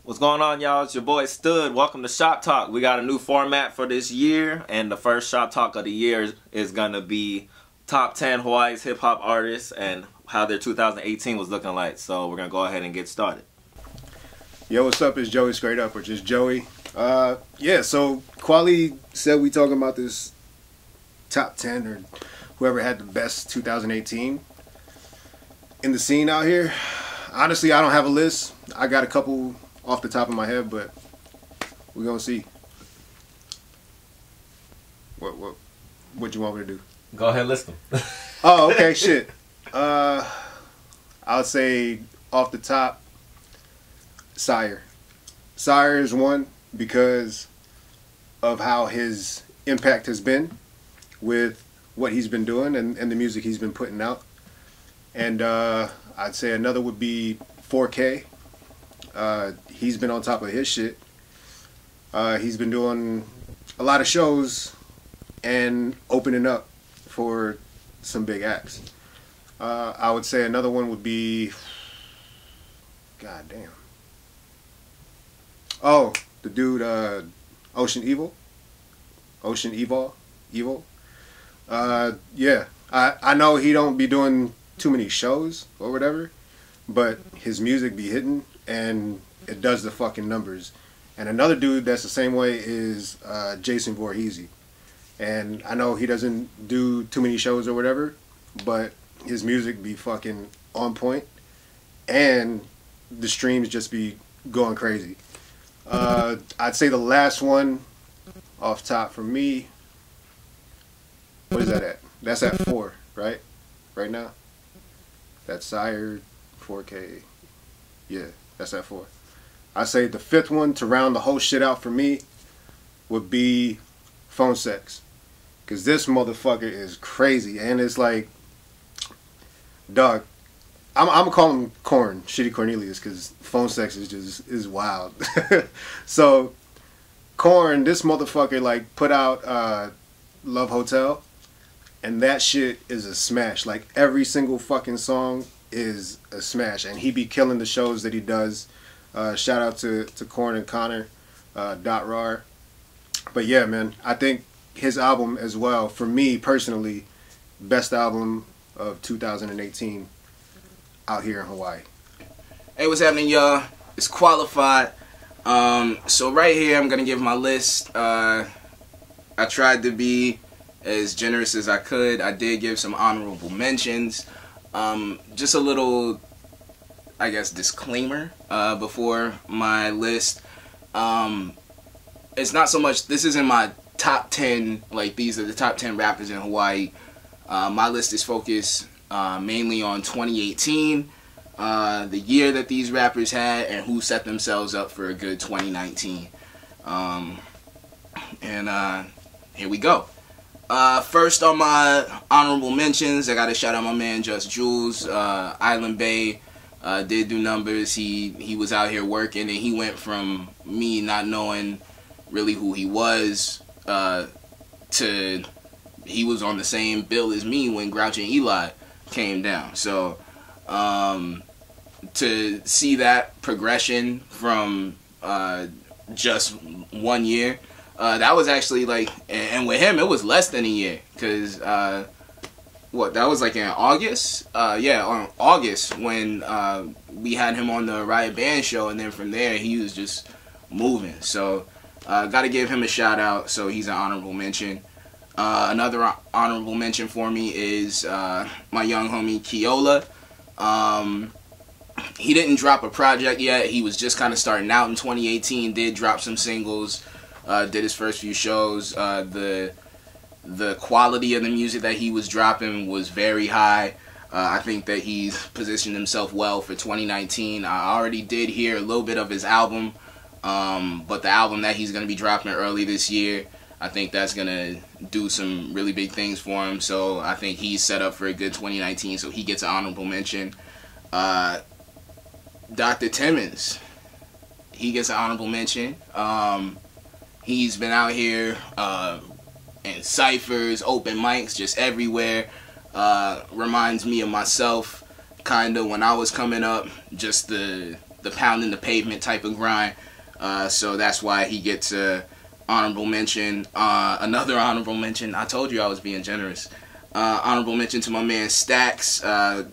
What's going on, y'all? It's your boy Stud. Welcome to Shop Talk. We got a new format for this year, and the first Shop Talk of the year is gonna be top 10 Hawaii's hip hop artists and how their 2018 was looking like. So we're gonna go ahead and get started. Yo, what's up? It's Joey Skr8up, or just Joey. Yeah, so Quali said we talking about this top 10 or whoever had the best 2018 in the scene out here. Honestly, I don't have a list. I got a couple off the top of my head, but we're gonna see. What you want me to do? Go ahead, list them. Oh, okay, shit. I would say off the top, Sire. Sire is one because of how his impact has been with what he's been doing and the music he's been putting out. And I'd say another would be 4K. He's been on top of his shit. He's been doing a lot of shows and opening up for some big acts. I would say another one would be, god damn. Oh, the dude, Ocean Evil. Yeah, I know he don't be doing too many shows or whatever, but his music be hitting and it does the fucking numbers. And another dude that's the same way is Jason Voorhees. And I know he doesn't do too many shows or whatever, but his music be fucking on point and the streams just be going crazy. I'd say the last one off top for me, what is that at? That's at 4, right? Right now? That's Sire, 4K. Yeah, that's at 4. I say the 5th one to round the whole shit out for me would be Phone Sex. Because this motherfucker is crazy. And it's like, dog, I'm gonna call him Corn, Shitty Cornelius, because Phone Sex is wild. So, Corn, this motherfucker like put out Love Hotel. And that shit is a smash. Like every single fucking song is a smash, and he be killing the shows that he does. Shout out to Corn and Connor, .rar. But yeah, man, I think his album as well, for me personally, best album of 2018 out here in Hawaii. Hey, what's happening, y'all? It's Qualified. So right here, I'm gonna give my list. I tried to be as generous as I could. I did give some honorable mentions. Just a little, I guess, disclaimer before my list. It's not so much, this isn't my top 10, like these are the top 10 rappers in Hawaii. My list is focused mainly on 2018, the year that these rappers had, and who set themselves up for a good 2019. Here we go. First on my honorable mentions, I gotta shout out my man Just Jules. Island Bay did do numbers. He was out here working, and he went from me not knowing really who he was to he was on the same bill as me when Grouch and Eli came down. So to see that progression from just 1 year, that was actually like, and with him it was less than a year, because that was like in August, yeah, on August when we had him on the Riot Band show, and then from there he was just moving. So gotta give him a shout out, so he's an honorable mention. Another honorable mention for me is my young homie Keola. He didn't drop a project yet. He was just kind of starting out in 2018, did drop some singles. Did his first few shows. The quality of the music that he was dropping was very high. I think that he's positioned himself well for 2019. I already did hear a little bit of his album, but the album that he's going to be dropping early this year, I think that's going to do some really big things for him. So I think he's set up for a good 2019, so he gets an honorable mention. Dr. Timmons, he gets an honorable mention. He's been out here in cyphers, open mics, just everywhere. Reminds me of myself, kind of, when I was coming up. Just the the pounding the pavement type of grind. So that's why he gets a honorable mention. Another honorable mention. I told you I was being generous. Honorable mention to my man Stacks,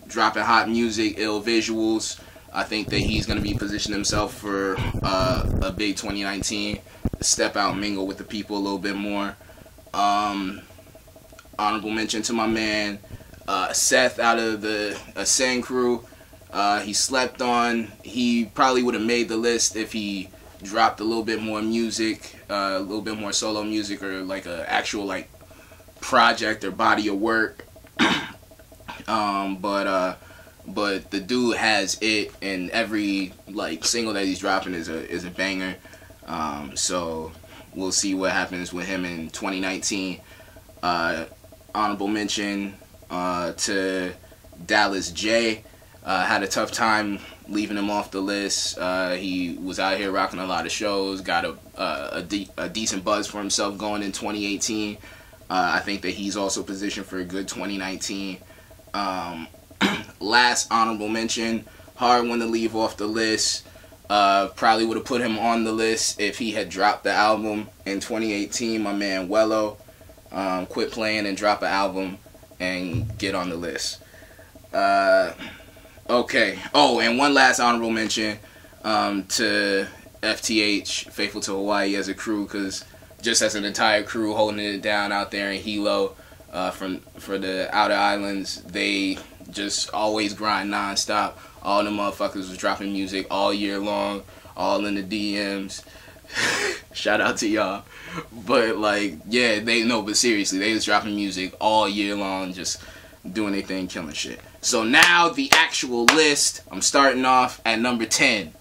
dropping hot music, ill visuals. I think that he's going to be positioning himself for a big 2019. Step out and mingle with the people a little bit more. Honorable mention to my man Seth out of the Ascend crew. He slept on. He probably would have made the list if he dropped a little bit more music, a little bit more solo music, or like a actual like project or body of work. But the dude has it, and every like single that he's dropping is a banger. So we'll see what happens with him in 2019. Honorable mention to Dallas J. Had a tough time leaving him off the list. He was out here rocking a lot of shows, got a decent buzz for himself going in 2018. I think that he's also positioned for a good 2019. Last honorable mention, hard one to leave off the list. Probably would have put him on the list if he had dropped the album in 2018. My man Wello, quit playing and drop an album and get on the list. Okay. Oh, and one last honorable mention to FTH, Faithful to Hawaii as a crew, because just as an entire crew holding it down out there in Hilo, for the outer islands, they just always grind nonstop. All the motherfuckers was dropping music all year long, all in the DMs. Shout out to y'all. But like, yeah, but seriously, they was dropping music all year long, just doing their thing, killing shit. So now the actual list. I'm starting off at number 10,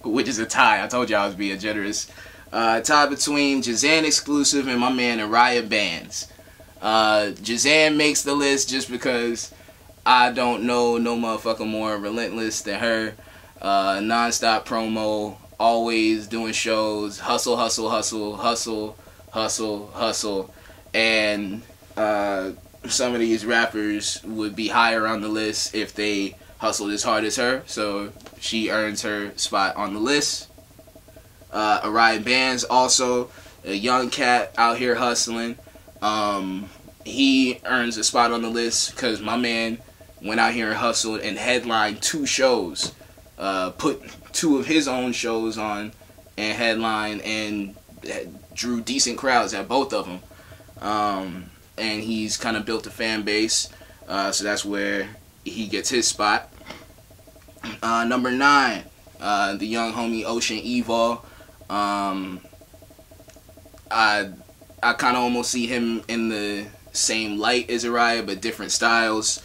which is a tie. I told you I was being generous. Tie between Jazan Exclusive and my man Araya Bands. Jazan makes the list just because I don't know no motherfucker more relentless than her. Non-stop promo, always doing shows, hustle, hustle, hustle, hustle, hustle, hustle. And some of these rappers would be higher on the list if they hustled as hard as her. So she earns her spot on the list. Araya Bands, also a young cat out here hustling. He earns a spot on the list because my man went out here and hustled and headlined 2 shows. Put 2 of his own shows on and headlined and drew decent crowds at both of them. And he's kind of built a fan base. So that's where he gets his spot. Number 9, the young homie Ocean Evil. I kind of almost see him in the same light as Araya, but different styles.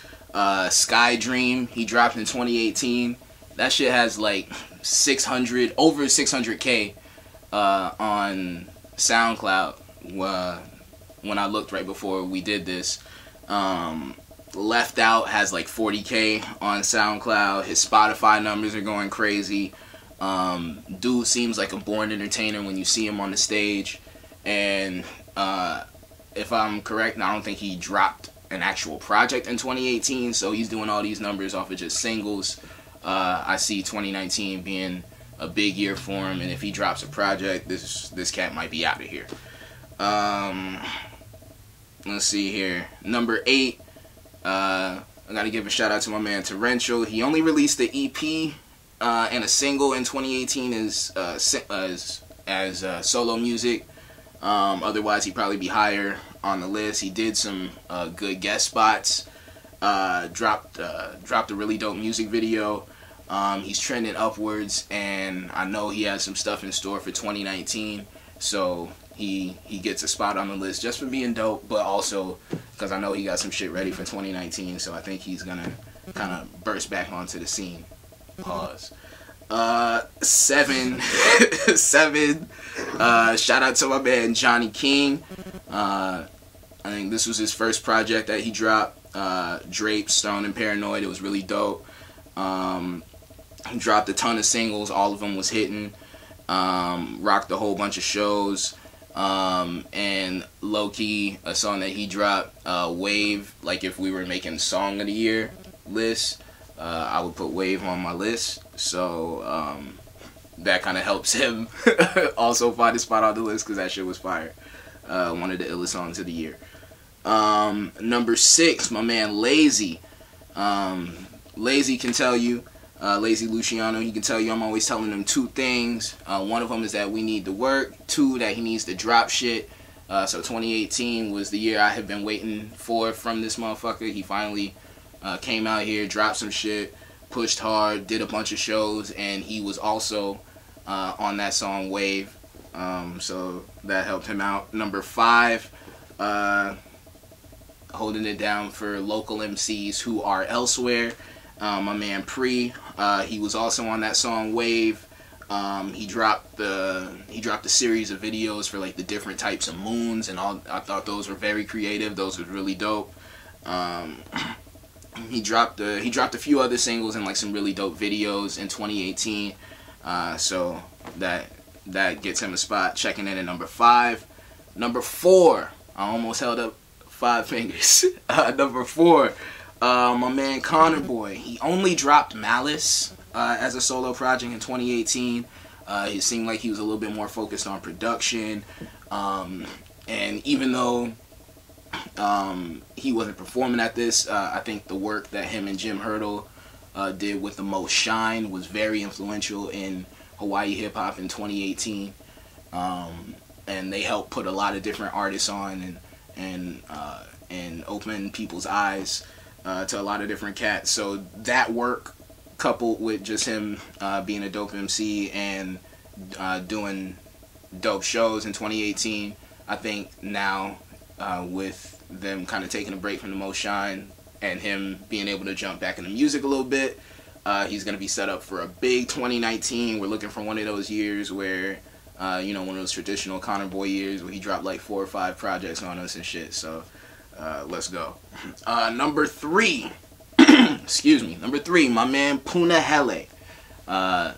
Sky Dream, he dropped in 2018. That shit has like over 600K on SoundCloud when I looked right before we did this. Left Out has like 40K on SoundCloud. His Spotify numbers are going crazy. Dude seems like a born entertainer when you see him on the stage. And if I'm correct, I don't think he dropped an actual project in 2018, so he's doing all these numbers off of just singles. I see 2019 being a big year for him, and if he drops a project, this cat might be out of here. Let's see here. Number 8, I gotta give a shout out to my man Torrential. He only released the EP and a single in 2018 as solo music. Otherwise, he'd probably be higher on the list. He did some good guest spots. Dropped a really dope music video. He's trending upwards, and I know he has some stuff in store for 2019. So he gets a spot on the list just for being dope, but also because I know he got some shit ready for 2019. So I think he's gonna kind of burst back onto the scene. Pause. 7. Shout out to my man Johnny King. I think this was his first project that he dropped. Draped, Stone, and Paranoid. It was really dope. He dropped a ton of singles. All of them was hitting. Rocked a whole bunch of shows. And low-key, a song that he dropped, Wave, like if we were making Song of the Year list. I would put Wave on my list. So that kind of helps him also find a spot on the list because that shit was fire. One of the illest songs of the year. Number 6, my man Lazy. Lazy can tell you, Lazy Luciano, he can tell you I'm always telling him 2 things. One of them is that we need to work. 2, that he needs to drop shit. So 2018 was the year I have been waiting for from this motherfucker. He finally came out here, dropped some shit, pushed hard, did a bunch of shows, and he was also on that song Wave. So that helped him out. Number 5, holding it down for local MCs who are elsewhere. My man Pre, he was also on that song Wave. He dropped the series of videos for like the different types of moons and all. I thought those were very creative. Those were really dope. He dropped a few other singles and like some really dope videos in 2018. So that gets him a spot. Checking in at number 5. Number 4, I almost held up 5 fingers. Number 4, my man Connor Boy. He only dropped Malice as a solo project in 2018. It seemed like he was a little bit more focused on production. And even though he wasn't performing at this, I think the work that him and Jim Hurdle did with The Most Shine was very influential in Hawaii hip-hop in 2018. And they helped put a lot of different artists on and open people's eyes to a lot of different cats. So that work, coupled with just him being a dope MC and doing dope shows in 2018, I think now with them kind of taking a break from The Most Shine and him being able to jump back into music a little bit, he's going to be set up for a big 2019. We're looking for one of those years where, one of those traditional Connor Boy years where he dropped like 4 or 5 projects on us and shit. So let's go. Number 3, excuse me. Number 3, my man Puna Hele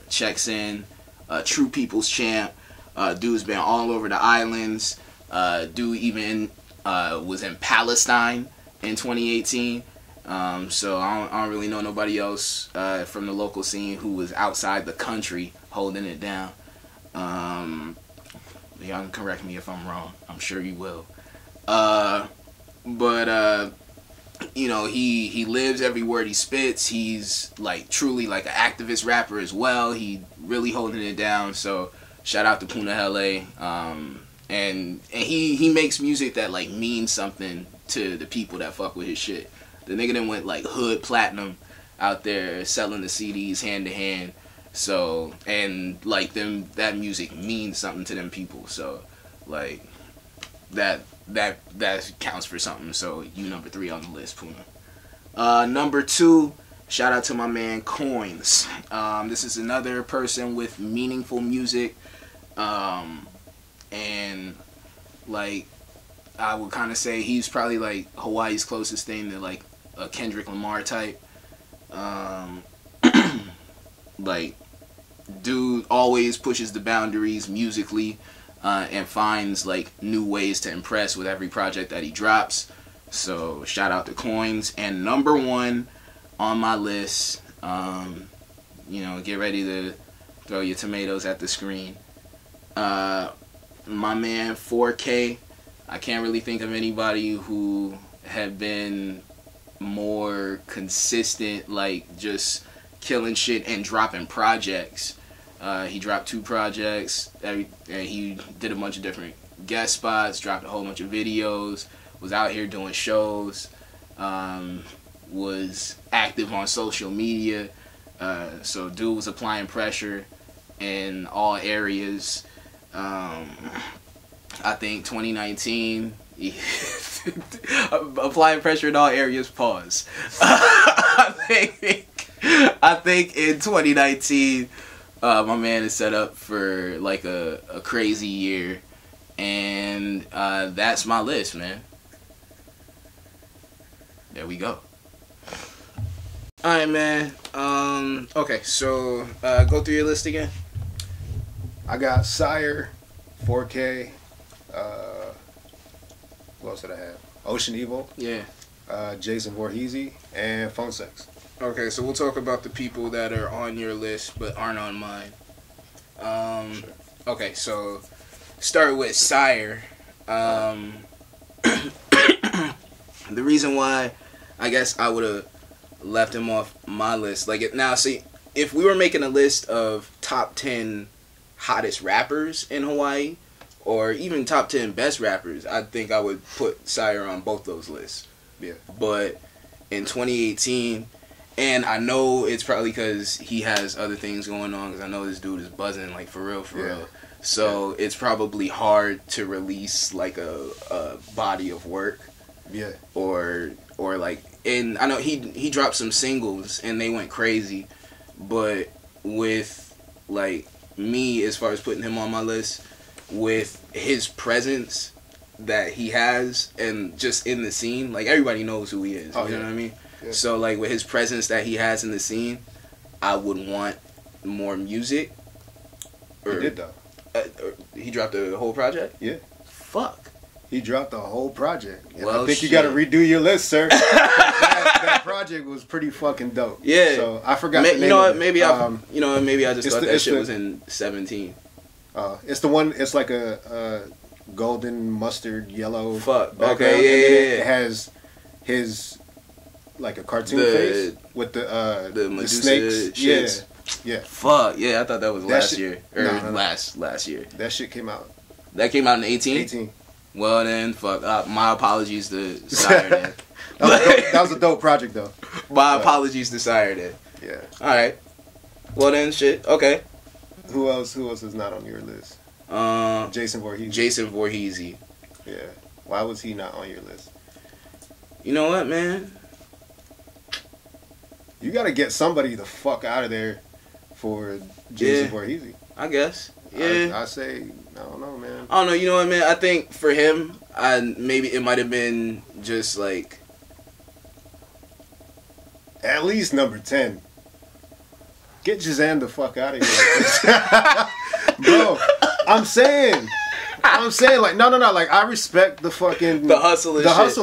checks in. True People's Champ. Dude's been all over the islands. Dude even was in Palestine in 2018. So I don't really know nobody else from the local scene who was outside the country holding it down. Y'all can correct me if I'm wrong. I'm sure you will. But he lives every word he spits. He's like truly like an activist rapper as well. He really holding it down. So shout out to Puna Hele. And he makes music that like means something to the people that fuck with his shit. The nigga then went like hood platinum out there selling the CDs hand to hand. So, and like that music means something to them people. So like that counts for something. So you number 3 on the list, Puna. Number 2, shout out to my man Coins. This is another person with meaningful music. And like I would kind of say he's probably like Hawaii's closest thing to like a Kendrick Lamar type. Like dude always pushes the boundaries musically and finds like new ways to impress with every project that he drops. So shout out to Coins. And number 1 on my list, get ready to throw your tomatoes at the screen. My man 4K. I can't really think of anybody who have been more consistent, like just killing shit and dropping projects. He dropped 2 projects. And he did a bunch of different guest spots, dropped a whole bunch of videos, was out here doing shows, was active on social media. So dude was applying pressure in all areas. I think 2019, applying pressure in all areas, pause. I think in 2019, my man is set up for like a crazy year. And that's my list, man. There we go. Alright, man. Okay, so go through your list again. I got Sire, 4K, what else did I have? Ocean Evil, Yeah. Jason Voorhees, and Phone Sex. Okay, so we'll talk about the people that are on your list but aren't on mine. Sure. Okay, so start with Sire. The reason why I guess I would have left him off my list, now see, if we were making a list of top 10 hottest rappers in Hawaii, or even top 10 best rappers, I think I would put Sire on both those lists. Yeah. But in 2018, and I know it's probably because he has other things going on, because I know this dude is buzzing, like, for real. So it's probably hard to release, like, a body of work. Yeah. Or like, and I know he dropped some singles, and they went crazy. But with, like, me, as far as putting him on my list, with his presence that he has, and just in the scene, like, everybody knows who he is. You know what I mean? Yeah. So, like, with his presence that he has in the scene, I would want more music. He did, though. He dropped the whole project? Yeah. Fuck. He dropped the whole project. And well, I think you got to redo your list, sir. that project was pretty fucking dope. Yeah. So I forgot. You know what? Maybe I just thought that shit was in 17. It's the one. It's like a golden mustard yellow. Fuck. Background, Okay. Yeah. It has his like a cartoon face with the Medusa snakes. Shits. Yeah. Fuck. Yeah. I thought that was last year or no. last year. That shit came out. That came out in 18. 18. Well then, fuck. My apologies to Sire then. That was a dope project though. My apologies to Sire then. Yeah. All right. Well then, shit. Okay. Who else is not on your list? Jason Voorhees. Jason Voorhees. Yeah. Why was he not on your list? You know what, man? You got to get somebody the fuck out of there for Jason Voorhees. I guess. Yeah. I say, I don't know, man. I don't know. You know what, man? I think for him, maybe it might have been just like at least number 10. Get Shazam the fuck out of here. Bro, I'm saying, like, no, like, I respect the fucking the hustle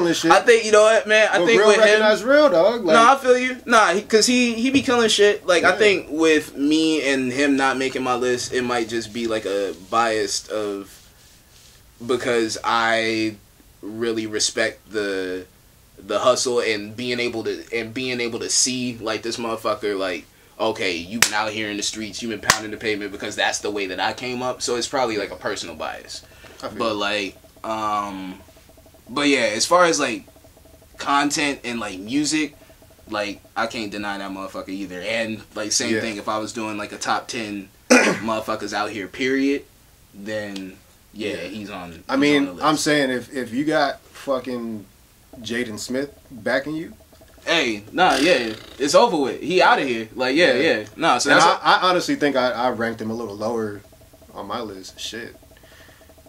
and shit. I think, you know what, man? I think real with him, recognize real, dog. Like, no, I feel you. Nah, because he be killing shit. Like, yeah. I think with me and him not making my list, it might just be like a bias of because I really respect the hustle and being able to see like this motherfucker, like, okay, you've been out here in the streets, you've been pounding the pavement because that's the way that I came up. So it's probably like a personal bias. But like, but yeah, as far as like content and like music, like I can't deny that motherfucker either. And like same thing, if I was doing like a top 10 motherfuckers out here, period, then he's on. I mean, on the list. I'm saying if you got fucking Jaden Smith backing you. Hey, it's over with. He out of here. Like, yeah. Nah, so and I honestly think I ranked him a little lower on my list. Shit,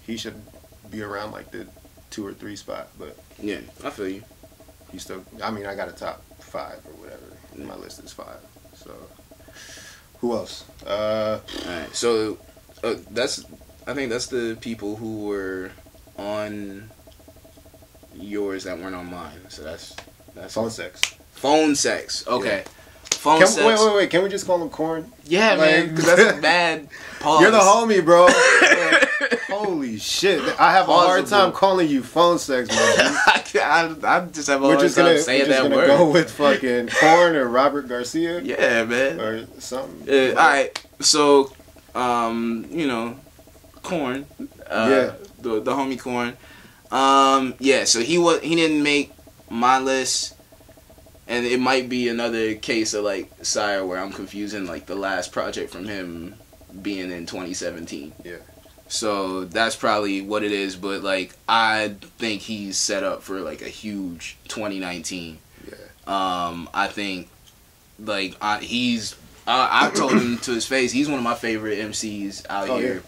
he should be around like the 2 or 3 spot. But yeah, I feel you. He still. I mean, I got a top 5 or whatever. My list is 5. So, who else? All right. So I think that's the people who were on yours that weren't on mine. So that's Phone Sex. Phone Sex. Okay. Yeah. Phone Sex. Wait. Can we just call him Corn? Yeah, like, man. Because that's a bad pause. You're the homie, bro. Holy shit. I have a hard time calling you Phone Sex, man. I just have a hard time saying that word. We're just going to go with fucking Corn or Robert Garcia. Yeah, man. Or something. All right. So, you know, Corn. The homie Corn. So he didn't make my list, and it might be another case of like Sire where I'm confusing like the last project from him being in 2017. Yeah. So that's probably what it is, but like I think he's set up for like a huge 2019. Yeah. I think like I told him to his face, he's one of my favorite MCs out here.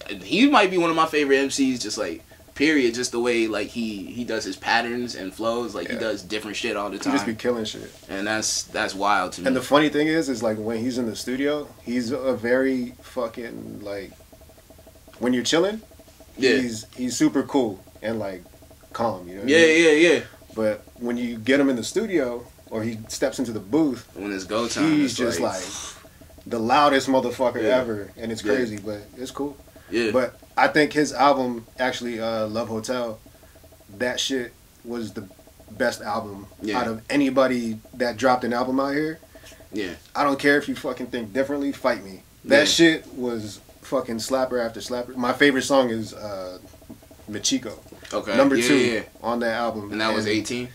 Yeah. He might be one of my favorite MCs, just like period, just the way like he does his patterns and flows, like he does different shit all the time. He just be killing shit, and that's wild to me. And the funny thing is like when he's in the studio, he's a very fucking like when you're chilling, he's super cool and like calm, you know. Yeah. But when you get him in the studio, or he steps into the booth, when it's go time, he's just like the loudest motherfucker ever, and it's crazy, but it's cool. Yeah. But I think his album, actually, Love Hotel, that shit was the best album out of anybody that dropped an album out here. Yeah. I don't care if you fucking think differently, fight me. That shit was fucking slapper after slapper. My favorite song is Michiko. Okay. Number 2 on that album. And that was 18?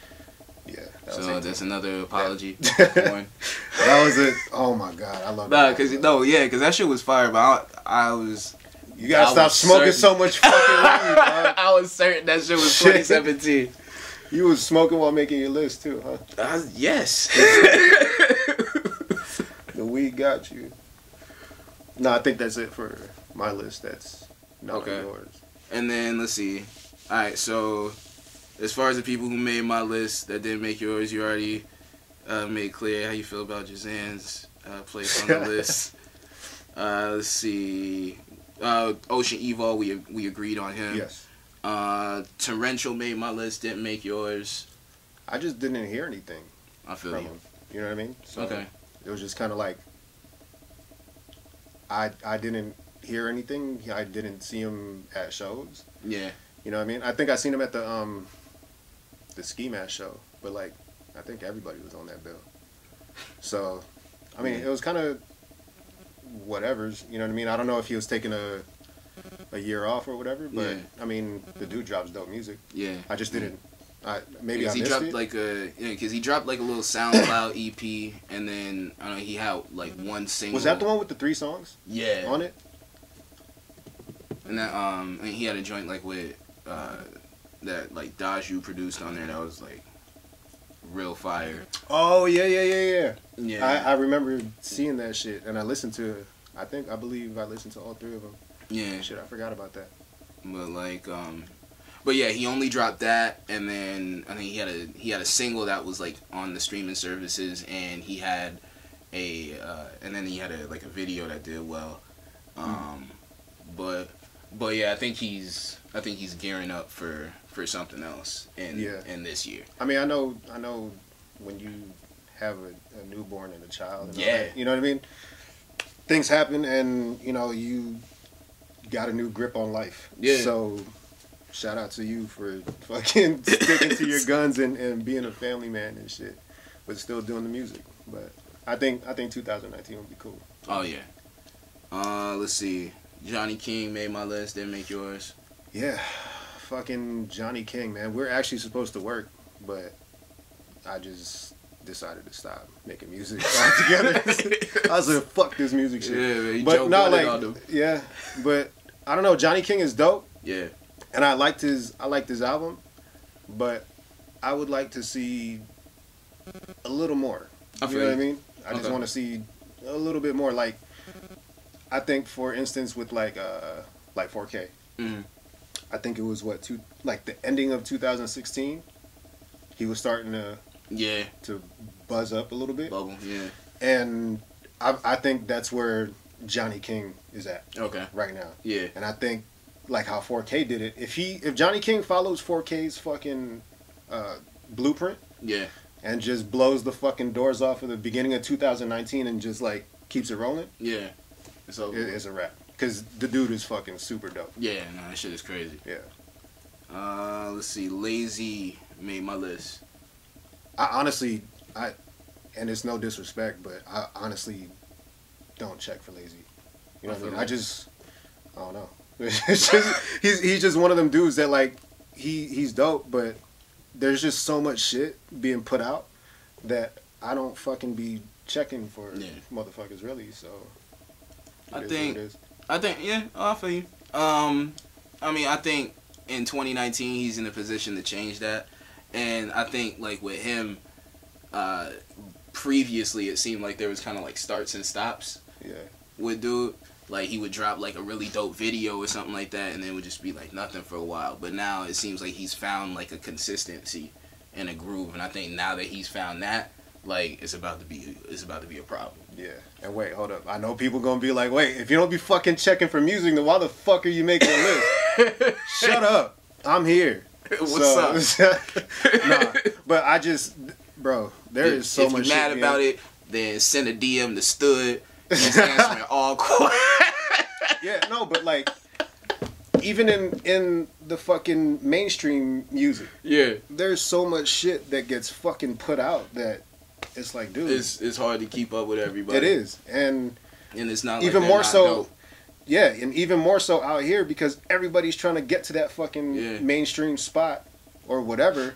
Yeah. So that's another apology. That was it. Oh my god, I love that. Because that shit was fire, but I was... You gotta stop smoking so much fucking weed, dog. I was certain that shit was 2017. You was smoking while making your list too, huh? Yes. The weed got you. No, I think that's it for my list. That's not yours. And then, let's see. Alright, so... As far as the people who made my list that didn't make yours, you already made clear how you feel about Jazan's place on the list. Let's see. Ocean Evo, we agreed on him. Yes. Torrential made my list, didn't make yours. I just didn't hear anything. I feel from you. him. You know what I mean? So okay. It was just kind of like I didn't hear anything. I didn't see him at shows. Yeah. You know what I mean? I think I seen him at the Ski Mask show, but like I think everybody was on that bill. So, I mean, it was kind of whatever's. You know what I mean? I don't know if he was taking a year off or whatever, but I mean, the dude drops dope music. Yeah. I just didn't. Maybe I he missed dropped it. Because he dropped like a little SoundCloud EP, and then I don't know, he had like one single. Was that the one with the 3 songs? Yeah. On it. And that and he had a joint like with that like Daju produced on there that was like real fire. Oh yeah. Yeah. I remember seeing that shit, and I listened to. I believe I listened to all 3 of them. Yeah. Shit, I forgot about that. But like but yeah, he only dropped that, and then I think he had a single that was like on the streaming services, and he had and then he had a video that did well. But yeah, I think he's gearing up for something else in this year. I mean, I know when you have a newborn and a child. And yeah. All that, you know what I mean? Things happen, and you got a new grip on life. Yeah. So, shout out to you for fucking sticking to your guns and being a family man and shit, but still doing the music. But I think 2019 will be cool. Oh yeah. Let's see. Johnny King made my list, didn't make yours. Yeah, fucking Johnny King, man. We're actually supposed to work, but I just decided to stop making music altogether. I was like, fuck this music shit. Yeah, man, but not like, yeah, but I don't know. Johnny King is dope. Yeah, and I liked his album, but I would like to see a little more. You know what I mean? I just want to see a little bit more. Like, I think, for instance, with like 4K, I think it was the ending of 2016. He was starting to buzz up a little bit. Bubble, yeah. And I think that's where Johnny King is at. Okay. Right now. Yeah. And I think like how 4K did it. If Johnny King follows 4K's fucking blueprint. Yeah. And just blows the fucking doors off at the beginning of 2019 and just like keeps it rolling. Yeah. It's a wrap. Because the dude is fucking super dope. Yeah, no, that shit is crazy. Yeah. Let's see. Lazy made my list. I honestly, and it's no disrespect, but I honestly don't check for Lazy. You know what I mean? I don't know. It's just, he's just one of them dudes that like, he's dope, but there's just so much shit being put out that I don't fucking be checking for motherfuckers really, so. I think, yeah, I feel you. I mean, I think in 2019 he's in a position to change that, and I think like with him, previously it seemed like there was kind of like starts and stops. Yeah. With dude, like he would drop like a really dope video or something like that, and then it would just be like nothing for a while. But now it seems like he's found like a consistency and a groove, and I think now that he's found that, like it's about to be a problem. Yeah. And wait, hold up. I know people gonna be like, wait, if you don't be fucking checking for music, then why the fuck are you making a list? Shut up. I'm here. What's up? Nah, but I just, bro, There is so much If you're mad shit, about it, then send a DM to Stud. He's answering all questions. Yeah, no, but like, even in the fucking mainstream music, Yeah, there's so much shit that gets fucking put out that it's like, dude, it's hard to keep up with everybody. it is, and it's not even like more not so. dope. Yeah, and even more so out here because everybody's trying to get to that fucking Yeah. mainstream spot or whatever,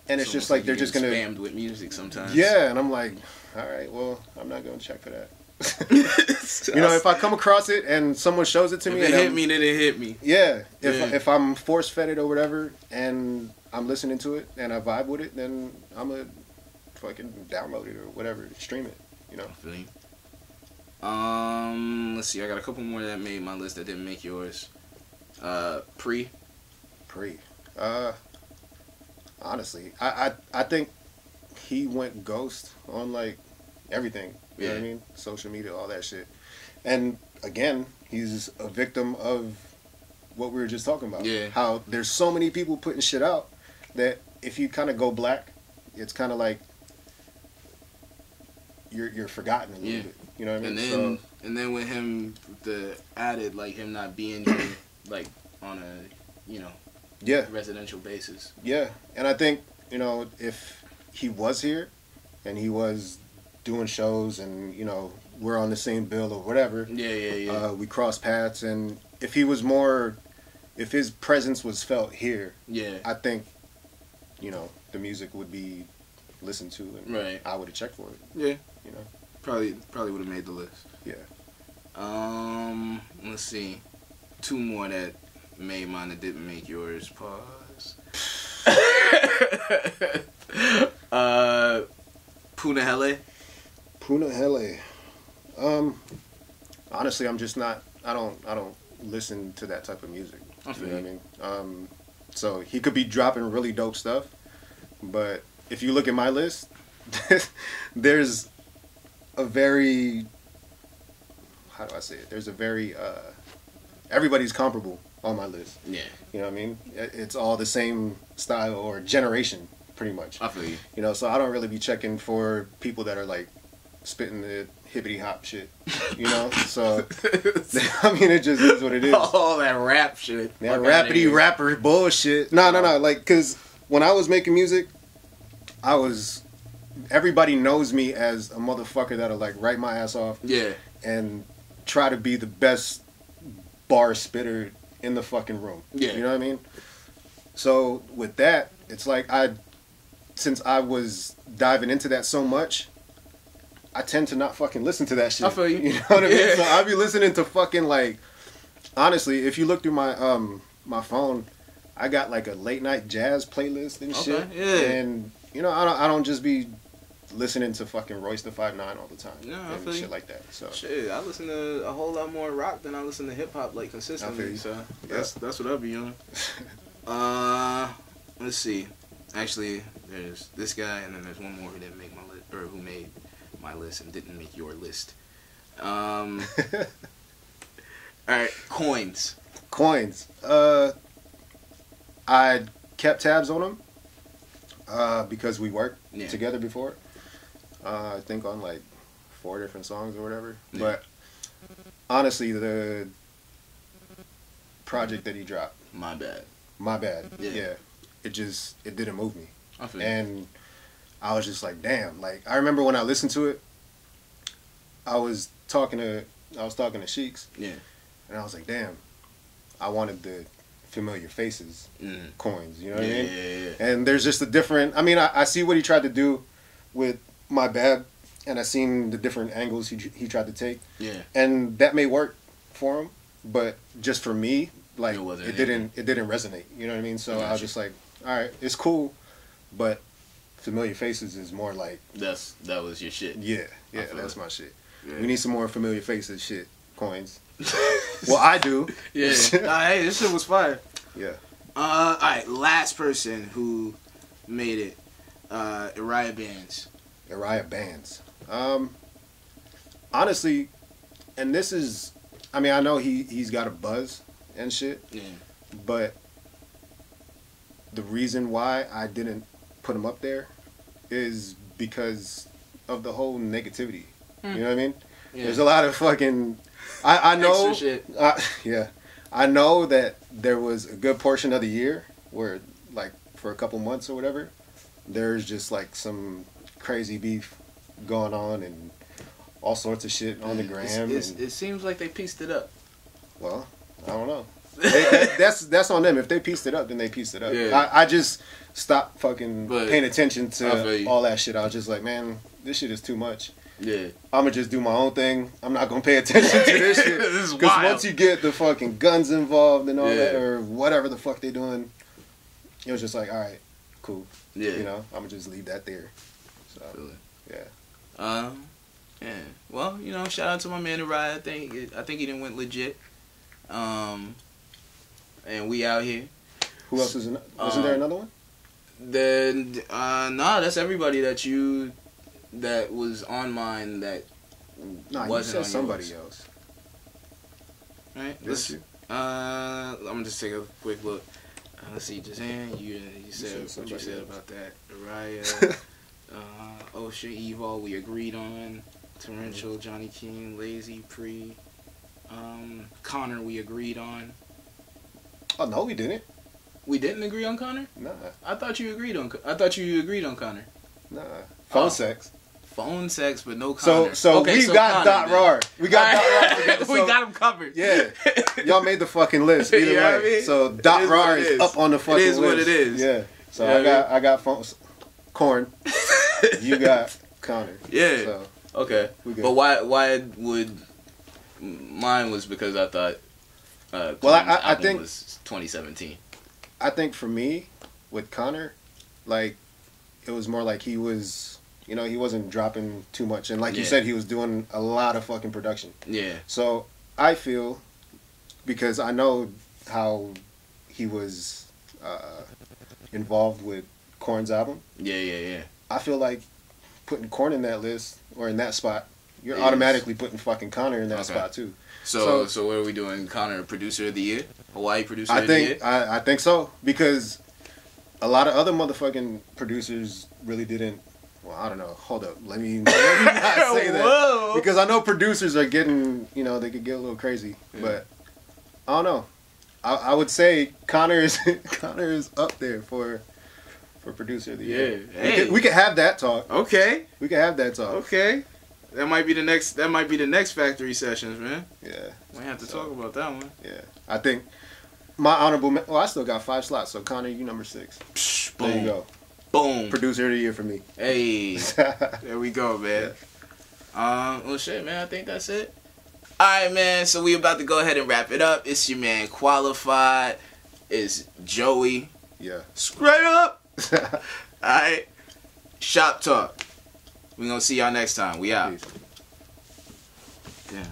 and it's just like they're just gonna spammed with music sometimes. Yeah, and I'm like, all right, well, I'm not gonna check for that. You know, if I come across it and someone shows it to me, If it and hit me, then it hit me. Yeah, Yeah. if I'm force fed it or whatever, and I'm listening to it and I vibe with it, then I'm gonna fucking download it or whatever, stream it. You know. I feel you. Let's see. I got a couple more that made my list that didn't make yours. Pre. Honestly, I think he went ghost on like everything. You know what I mean? Social media, all that shit. And again, he's a victim of what we were just talking about. Yeah. How there's so many people putting shit out that if you kind of go black, it's kind of like you're forgotten a little bit. You know what I mean? And then with him, the added like him not being here, like on a residential basis. Yeah, and I think if he was here and he was doing shows and we're on the same bill or whatever. We cross paths, and if his presence was felt here, I think the music would be listened to, and I would have checked for it. Probably would have made the list. Let's see, 2 more that made mine that didn't make yours. Pause. Punahele. Honestly, I'm just not. I don't listen to that type of music. You know what I mean? So he could be dropping really dope stuff, but if you look at my list, there's a very, how do I say it? There's a very everybody's comparable on my list. Yeah. You know what I mean? It's all the same style or generation, pretty much. I feel you. So I don't really be checking for people that are like spitting the hippity hop shit. So I mean, it just is what it is. All that rap shit. That rappity rapper bullshit. No. Like, cause when I was making music, everybody knows me as a motherfucker that'll like write my ass off. Yeah. And try to be the best bar spitter in the fucking room. Yeah. You know what I mean? So with that, it's like since I was diving into that so much, I tend to not fucking listen to that shit. I feel you. You know what I mean? So I'll be listening to fucking like, honestly, if you look through my my phone, I got like a late night jazz playlist and shit. Yeah. And I don't just be listening to fucking Royce the 5'9" all the time. Yeah, I and feel shit you. like that. So shit, I listen to a whole lot more rock than I listen to hip hop like consistently. So that's what I'll be on. Let's see. Actually, there's this guy, and then there's one more who didn't make my list, or who made my list and didn't make your list. All right, coins. I kept tabs on them because we worked together before. I think on like 4 different songs or whatever. Yeah. But honestly, the project that he dropped, My bad. Yeah. It didn't move me. I feel you. And I was just like, damn. Like, I remember when I listened to it, I was talking to Sheiks. Yeah. And I was like, damn, I wanted the familiar faces coins, you know what I mean? Yeah. And there's just a different, I see what he tried to do with My Bad, and I seen the different angles he tried to take. Yeah. And that may work for him, but just for me, like, it didn't resonate, you know what I mean? So I was just like, all right, it's cool, but familiar faces is more like, that was your shit. Yeah, that's my shit. Yeah. We need some more familiar faces shit, coins. Well, I do. Yeah. Hey, this shit was fire. Yeah. All right, last person who made it, Uriah Bands. Honestly, and this is, I know he's got a buzz and shit. Yeah. But the reason why I didn't put him up there is because of the whole negativity. You know what I mean? Yeah. There's a lot of fucking. I know. Extra shit. Yeah, I know that there was a good portion of the year where, like, for a couple months or whatever, there's just like some crazy beef going on and all sorts of shit on the gram. It seems like they pieced it up. Well, I don't know. That's on them. If they pieced it up, then they pieced it up. Yeah. I just stopped fucking paying attention to all that shit. I was just like, man, this shit is too much. Yeah. I'm gonna just do my own thing. I'm not gonna pay attention to this shit. Because once you get the fucking guns involved and all that, or whatever the fuck they doing, it was just like, all right, cool. Yeah. You know, I'm gonna just leave that there. So, yeah. Yeah. Well, you know, shout out to my man Uriah. I think he didn't went legit. And we out here. Who else is in? Isn't there another one? Then nah, that's everybody that was on mine that Nah, wasn't you on said somebody yours. else. Right? Didn't you? I'm gonna just take a quick look. Let's see, Jazan, you said what you said else. about that. Uriah, Osha, Evo, we agreed on. Torrential, Johnny King, Lazy, Pre, Connor, we agreed on. Oh no, we didn't. We didn't agree on Connor? Nah, I thought you agreed on Connor. nah. Phone sex. Phone sex, but no Connor. So we got Dot Rar. We got Dot Rar. We got him covered. Yeah, y'all made the fucking list. Either You know way. what I mean? So Dot Rar is up on the fucking list. It is what it is. Yeah. So You know I got phones. Corn. You got Connor. Yeah. So Okay. we good. But why would mine was because I thought Well, I album think- was 2017. I think for me, with Connor, like, it was more like he was, you know, he wasn't dropping too much. And like you said, he was doing a lot of fucking production. Yeah. So I feel, because I know how he was involved with Korn's album, Yeah. I feel like putting Korn in that list, or in that spot, you're Yes. automatically putting fucking Connor in that Okay. spot too. So what are we doing? Connor, producer of the year? Hawaii producer of the year? I think so, because a lot of other motherfucking producers really didn't. Well, I don't know. Hold up. Let me not say that. Whoa. Because I know producers are getting, you know, they could get a little crazy. Yeah. But I don't know. I would say Connor is up there for producer of the year. Yeah. Hey. We could have that talk. Okay. We could have that talk. Okay. That might be the next factory sessions, man. Yeah. We have to talk about that one. Yeah. I think my honorable. Well, I still got 5 slots. So Connor, you number 6. Psh, There boom. you go. Boom. Producer of the year for me. Hey. There we go, man. Well, shit, man. I think that's it. All right, man. So we about to go ahead and wrap it up. It's your man Qualified. It's Joey Yeah. Skr8up. All right. Shop Talk. We're going to see y'all next time. We out. Peace. Damn.